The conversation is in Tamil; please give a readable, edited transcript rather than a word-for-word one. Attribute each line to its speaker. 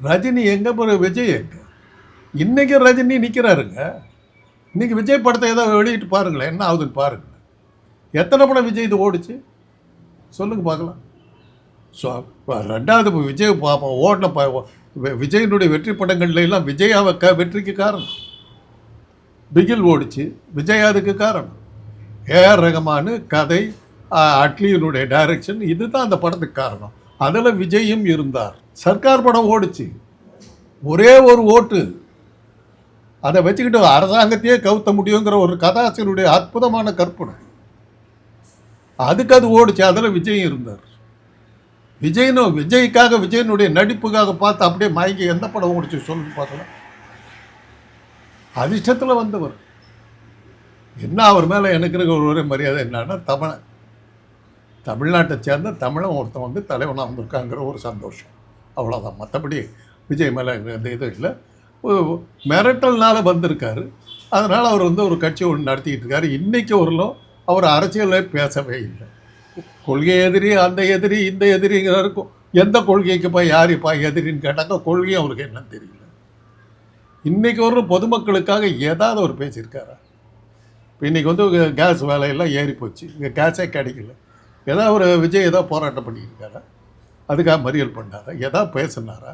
Speaker 1: ரஜினி எங்கே போகிற விஜய் எங்கே? இன்றைக்கி ரஜினி நிற்கிறாருங்க. இன்றைக்கி விஜய் படத்தை ஏதோ வெளியிட்டு பாருங்களேன், என்ன ஆகுதுன்னு பாருங்கள். எத்தனை படம் விஜய் இது ஓடிச்சு சொல்லுங்கள் பார்க்கலாம். ஸோ ரெண்டாவது விஜய் பார்ப்போம் ஓடின விஜயனுடைய வெற்றி படங்கள்ல எல்லாம் விஜயாவை வெற்றிக்கு காரணம். பிகில் ஓடிச்சு, விஜய் அதுக்கு காரணம். ஏஆர் ரஹ்மான் கதை, அட்லியினுடைய டைரக்ஷன், இதுதான் அந்த படத்துக்கு காரணம். அதில் விஜயும் இருந்தார். சர்க்கார் படம் ஓடிச்சு, ஒரே ஒரு ஓட்டு, அதை வச்சுக்கிட்டு அரசாங்கத்தையே கவுத்த முடியுங்கிற ஒரு கதாசிரியருடைய அற்புதமான கற்பனை, அதுக்கு அது ஓடிச்சு. அதில் விஜயும் இருந்தார். விஜய்க்காக விஜயனுடைய நடிப்புக்காக பார்த்து அப்படியே மயங்கி எந்த படம் ஓடிச்சு சொல்லுங்க பார்க்கலாம். அதிர்ஷ்டத்தில் வந்தவர். என்ன அவர் மேலே எனக்கு இருக்கிற ஒரே மரியாதை என்னன்னா, தமிழ்நாட்டை சேர்ந்த தமிழன் ஒருத்தன் வந்து தலைவனாக வந்திருக்காங்கிற ஒரு சந்தோஷம், அவ்வளோதான். மற்றபடி விஜய் மேலே எந்த இது இல்லை. மிரட்டல்னால வந்திருக்காரு, அதனால் அவர் வந்து ஒரு கட்சி ஒன்று நடத்திக்கிட்டு இருக்காரு. இன்றைக்கி வரலும் அவர் அரசியலே பேசவே இல்லை. கொள்கை எதிரி, அந்த எதிரி, இந்த எதிரிங்கிற இருக்கும். எந்த கொள்கைக்குப்பா யாருப்பா எதிரின்னு கேட்டாங்க, கொள்கையும் அவருக்கு என்னன்னு தெரியல. இன்றைக்கி வரலும் பொதுமக்களுக்காக ஏதாவது ஒரு பேசியிருக்காரா? இப்போ இன்றைக்கி வந்து கேஸ் வேலையெல்லாம் ஏறி போச்சு, இங்கே கேஸே கிடைக்கல. ஏதாவது ஒரு விஜய் ஏதாவது போராட்டம் பண்ணியிருக்காரா? அதுக்காக மறியல் பண்ணாரா? ஏதாவது பேசினாரா?